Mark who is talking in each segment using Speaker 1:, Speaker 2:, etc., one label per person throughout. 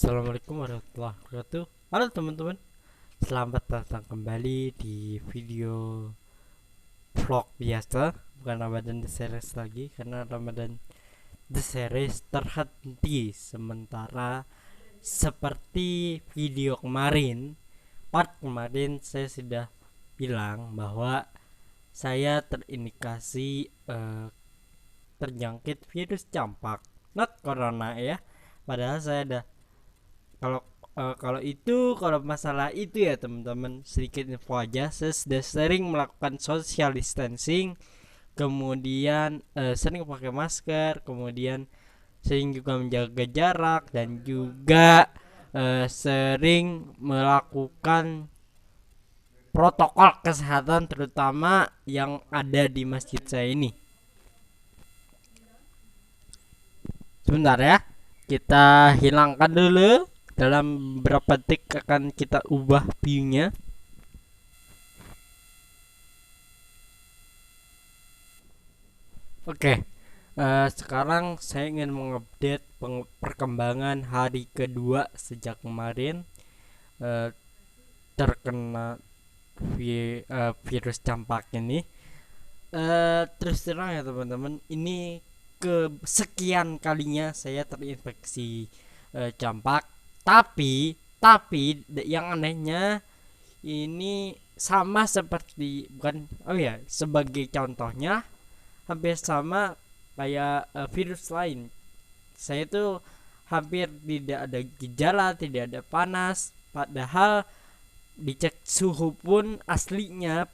Speaker 1: Assalamualaikum warahmatullahi wabarakatuh. Halo teman-teman, selamat datang kembali di video vlog biasa. Bukan Ramadan The Series lagi, karena Ramadan The Series terhenti sementara. Seperti video kemarin, part kemarin saya sudah bilang bahwa saya terindikasi terjangkit virus campak, not corona ya. Padahal saya ada kalau kalau masalah itu ya teman-teman, sedikit info aja. Saya sudah sering melakukan social distancing, kemudian sering pakai masker, kemudian sering juga menjaga jarak, dan juga sering melakukan protokol kesehatan terutama yang ada di masjid saya ini. Sebentar ya, kita hilangkan dulu. Dalam beberapa detik akan kita ubah view-nya. Oke, sekarang saya ingin mengupdate perkembangan hari kedua sejak kemarin terkena virus campak ini. Terus terang ya teman-teman, ini kesekian kalinya saya terinfeksi campak. Tapi yang anehnya ini sama seperti, bukan, sebagai contohnya hampir sama kayak virus lain. Saya tuh hampir tidak ada gejala, tidak ada panas, padahal dicek suhu pun aslinya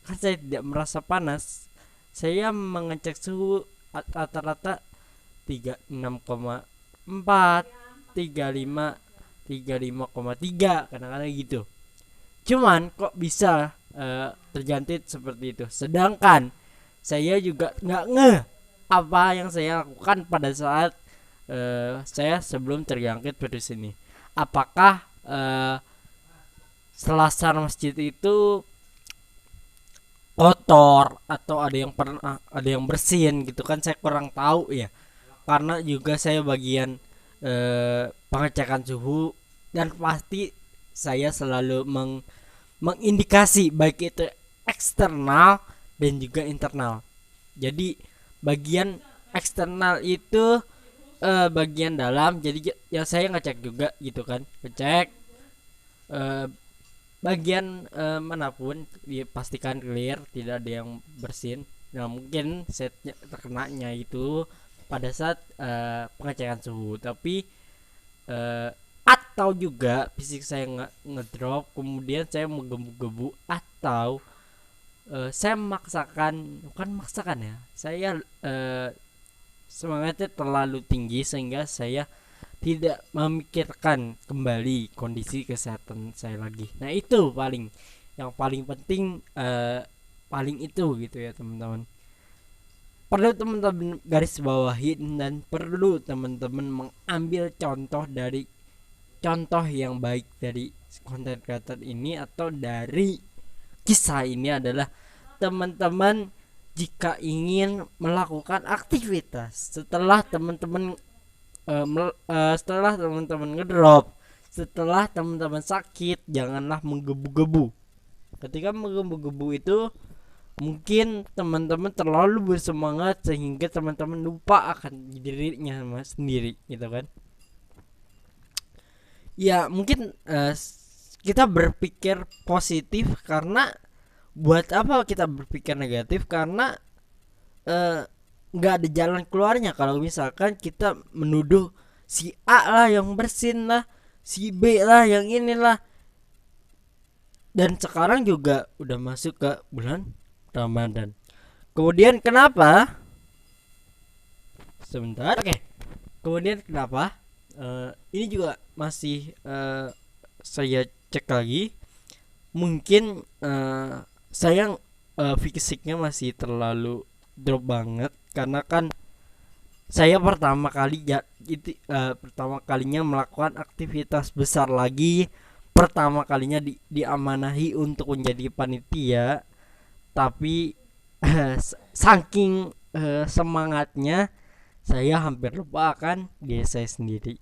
Speaker 1: kan saya tidak merasa panas. Saya mengecek suhu rata-rata 36,4, 35,3, kadang-kadang gitu. Cuman kok bisa terjangkit seperti itu, sedangkan saya juga nggak ngeh apa yang saya lakukan pada saat saya sebelum terjangkit virus ini. Apakah selasar masjid itu kotor atau ada yang bersin gitu kan, saya kurang tahu ya, karena juga saya bagian pengecekan suhu, dan pasti saya selalu mengindikasi baik itu eksternal dan juga internal. Jadi bagian eksternal itu bagian dalam, jadi yang saya ngecek juga gitu kan, ngecek bagian manapun dipastikan clear, tidak ada yang bersin. Nah, mungkin setnya terkenanya itu pada saat pengecekan suhu, tapi atau juga fisik saya ngedrop, kemudian saya menggebu-gebu, atau saya bukan maksakan ya, saya semangatnya terlalu tinggi sehingga saya tidak memikirkan kembali kondisi kesehatan saya lagi. Nah, itu yang paling penting, paling itu gitu ya teman-teman. Perlu teman-teman garis bawahi, dan perlu teman-teman mengambil contoh yang baik dari konten creator ini atau dari kisah ini adalah teman-teman jika ingin melakukan aktivitas setelah teman-teman ngedrop, setelah teman-teman sakit, janganlah menggebu-gebu. Ketika menggebu-gebu itu mungkin teman-teman terlalu bersemangat sehingga teman-teman lupa akan dirinya sendiri gitu kan. Ya mungkin kita berpikir positif, karena buat apa kita berpikir negatif, karena nggak ada jalan keluarnya kalau misalkan kita menuduh si A lah yang bersin lah, si B lah yang inilah. Dan sekarang juga udah masuk ke bulan Ramadan. Kemudian kenapa? Sebentar. Oke. Kemudian kenapa? Ini juga masih saya cek lagi. Mungkin saya fisiknya masih terlalu drop banget, karena kan saya pertama kalinya melakukan aktivitas besar lagi, pertama kalinya diamanahi untuk menjadi panitia, tapi saking semangatnya saya hampir lupa akan diri saya sendiri.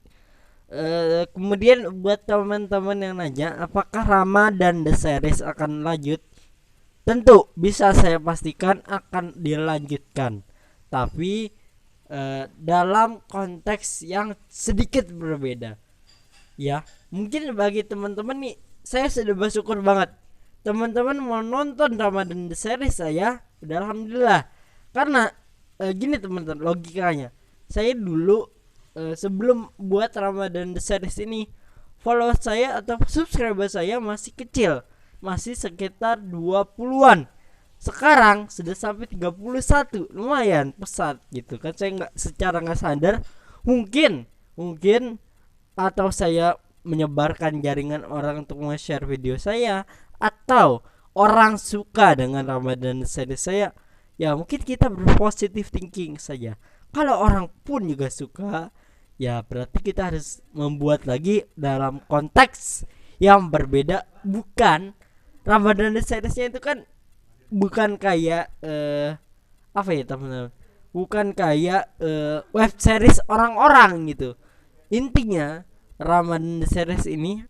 Speaker 1: Kemudian buat teman-teman yang nanya apakah Rama dan The Series akan lanjut, tentu bisa saya pastikan akan dilanjutkan, tapi dalam konteks yang sedikit berbeda. Ya, mungkin bagi teman-teman nih, saya sudah bersyukur banget teman-teman mau nonton Ramadan The Series saya, udah alhamdulillah. Karena gini teman-teman, logikanya saya dulu sebelum buat Ramadan The Series ini, follower saya atau subscriber saya masih kecil, masih sekitar 20-an. Sekarang sudah sampai 31, lumayan pesat gitu kan. Saya nggak sadar, mungkin mungkin atau saya menyebarkan jaringan orang untuk nge-share video saya, atau orang suka dengan Ramadan series saya, ya mungkin kita berpositif thinking saja. Kalau orang pun juga suka, ya berarti kita harus membuat lagi dalam konteks yang berbeda. Bukan Ramadan seriesnya itu kan bukan kayak apa ya teman-teman, bukan kayak web series orang-orang gitu. Intinya Ramadan series ini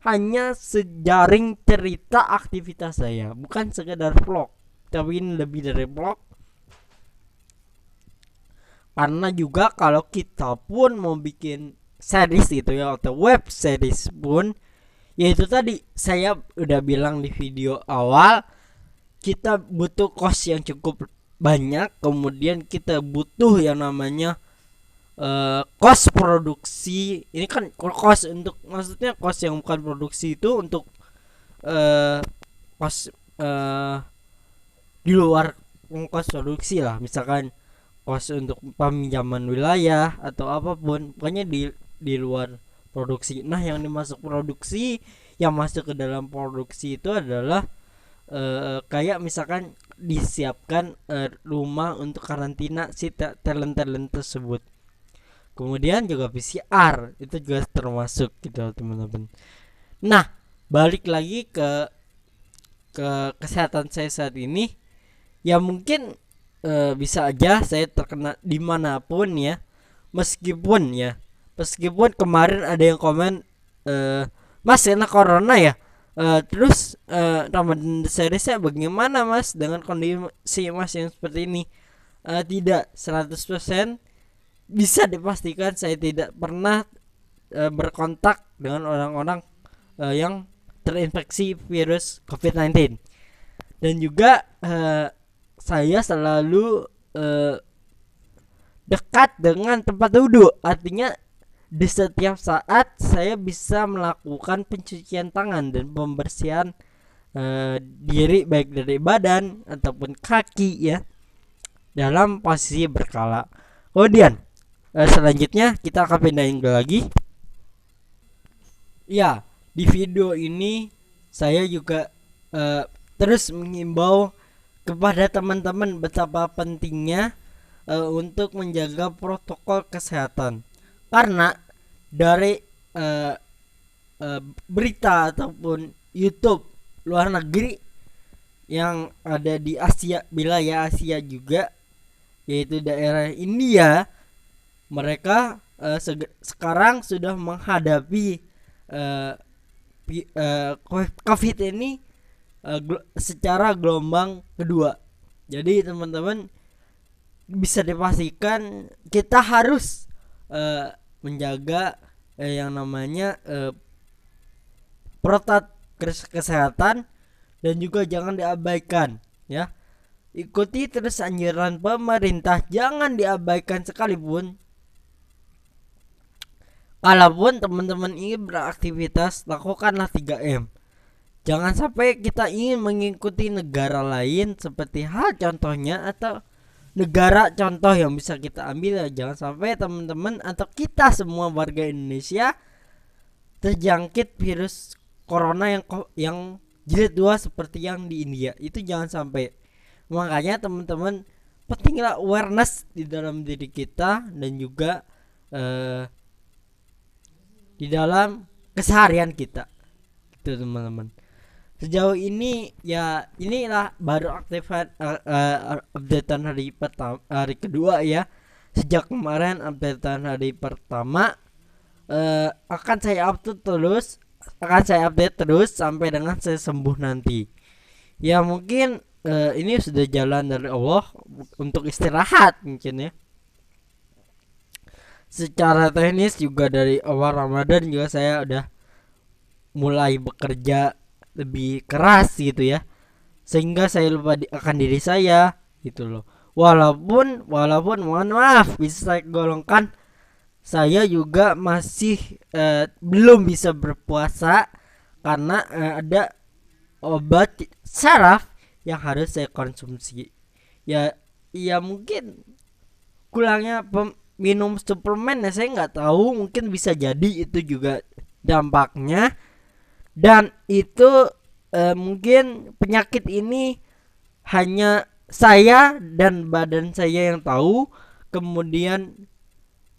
Speaker 1: hanya sejaring cerita aktivitas saya, bukan sekedar vlog. Tapi ini lebih dari vlog, karena juga kalau kita pun mau bikin series gitu ya, atau web series pun, yaitu tadi saya udah bilang di video awal, kita butuh cost yang cukup banyak. Kemudian kita butuh yang namanya cost produksi. Ini kan cost untuk, maksudnya cost yang bukan produksi itu untuk cost di luar cost produksi lah, misalkan cost untuk peminjaman wilayah atau apapun, pokoknya di luar produksi. Nah, yang dimasuk produksi, yang masuk ke dalam produksi itu adalah kayak misalkan disiapkan rumah untuk karantina si talent tersebut. Kemudian juga PCR itu juga termasuk gitu teman-teman. Nah, balik lagi ke kesehatan saya saat ini, ya mungkin bisa aja saya terkena dimanapun ya, meskipun kemarin ada yang komen, Mas kena corona ya, terus Ramadan seriesnya bagaimana Mas dengan kondisi Mas yang seperti ini? Tidak 100% bisa dipastikan saya tidak pernah berkontak dengan orang-orang yang terinfeksi virus COVID-19. Dan juga saya selalu dekat dengan tempat duduk, artinya di setiap saat saya bisa melakukan pencucian tangan dan pembersihan diri, baik dari badan ataupun kaki ya, dalam posisi berkala. Kemudian selanjutnya kita akan pindahin lagi. Ya, di video ini saya juga terus mengimbau kepada teman-teman betapa pentingnya untuk menjaga protokol kesehatan. Karena dari berita ataupun YouTube luar negeri yang ada di Asia, wilayah Asia juga, yaitu daerah India, mereka sekarang sudah menghadapi COVID ini secara gelombang kedua. Jadi teman-teman bisa dipastikan kita harus menjaga yang namanya protokol kesehatan, dan juga jangan diabaikan ya. Ikuti terus anjuran pemerintah, jangan diabaikan sekalipun. Kalaupun teman-teman ingin beraktivitas, lakukanlah 3M. Jangan sampai kita ingin mengikuti negara lain, seperti hal contohnya atau negara contoh yang bisa kita ambil. Jangan sampai teman-teman atau kita semua warga Indonesia terjangkit virus corona yang jilid 2 seperti yang di India. Itu jangan sampai. Makanya teman-teman, pentinglah awareness di dalam diri kita dan juga di dalam keseharian kita. Itu teman-teman. Sejauh ini ya, inilah baru updatean hari pertama, hari kedua ya. Sejak kemarin updatean hari pertama, akan saya upload terus, akan saya update terus sampai dengan saya sembuh nanti. Ya mungkin ini sudah jalan dari Allah untuk istirahat mungkin ya. Secara teknis juga dari awal Ramadan juga saya udah mulai bekerja lebih keras gitu ya, sehingga saya lupa akan diri saya gitu loh. Walaupun mohon maaf bisa saya golongkan, saya juga masih belum bisa berpuasa karena ada obat saraf yang harus saya konsumsi. Ya, ya mungkin kurangnya minum suplemen ya, saya nggak tahu, mungkin bisa jadi itu juga dampaknya. Dan itu mungkin penyakit ini hanya saya dan badan saya yang tahu. Kemudian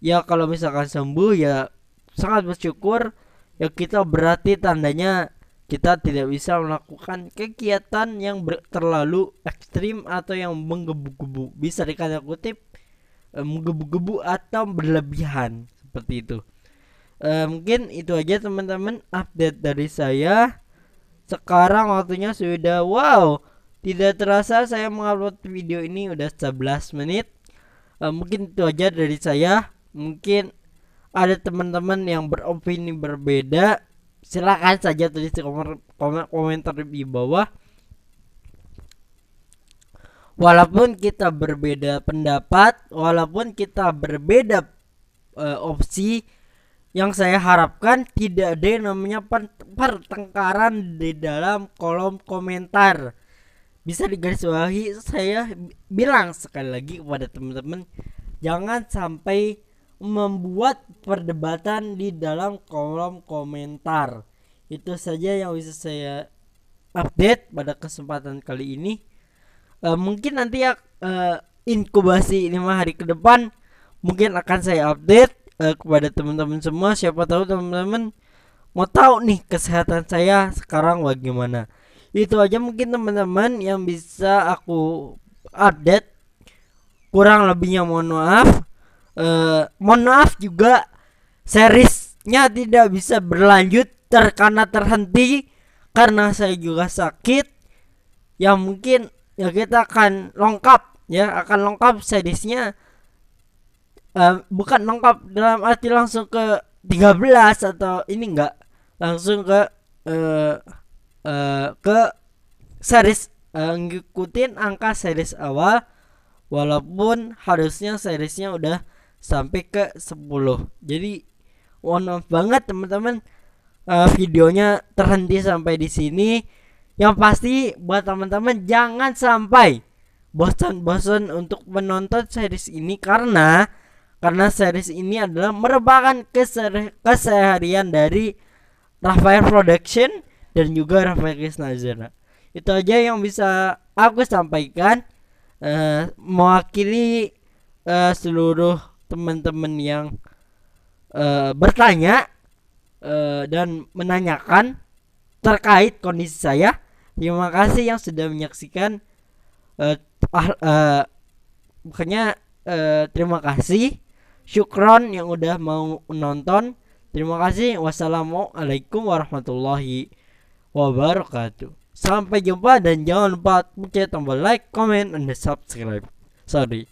Speaker 1: ya kalau misalkan sembuh ya sangat bersyukur. Ya kita berarti tandanya kita tidak bisa melakukan kegiatan yang terlalu ekstrim atau yang menggebu-gebu, bisa dikata kutip menggebu-gebu atau berlebihan seperti itu. Mungkin itu aja teman-teman update dari saya. Sekarang waktunya sudah, wow, tidak terasa saya mengupload video ini udah 11 menit. Mungkin itu aja dari saya. Mungkin ada teman-teman yang beropini berbeda, silakan saja tulis di komentar di bawah. Walaupun kita berbeda pendapat, walaupun kita berbeda opsi, yang saya harapkan tidak ada yang namanya pertengkaran di dalam kolom komentar. Bisa digarisbawahi, saya bilang sekali lagi kepada teman-teman, jangan sampai membuat perdebatan di dalam kolom komentar. Itu saja yang bisa saya update pada kesempatan kali ini. Mungkin nanti ya inkubasi 5 hari ke depan mungkin akan saya update kepada teman-teman semua. Siapa tahu teman-teman mau tahu nih kesehatan saya sekarang bagaimana. Itu aja mungkin teman-teman yang bisa aku update. Kurang lebihnya mohon maaf. Mohon maaf juga seriesnya tidak bisa berlanjut karena terhenti karena saya juga sakit. Ya mungkin ya kita akan lengkap seriesnya. Bukan lengkap dalam arti langsung ke 13 atau ini enggak, langsung ke series ngikutin angka series awal, walaupun harusnya seriesnya udah sampai ke 10. Jadi mohon maaf banget teman-teman, videonya terhenti sampai di sini. Yang pasti buat teman-teman jangan sampai bosan-bosan untuk menonton series ini karena series ini adalah merupakan keseharian dari Rafael Production dan juga Rafael Krisnazara. Itu aja yang bisa aku sampaikan, mewakili seluruh teman-teman yang bertanya dan menanyakan terkait kondisi saya. Terima kasih yang sudah menyaksikan. Terima kasih. Syukron yang udah mau nonton. Terima kasih. Wassalamualaikum warahmatullahi wabarakatuh. Sampai jumpa dan jangan lupa pencet tombol like, comment, and subscribe. Sorry.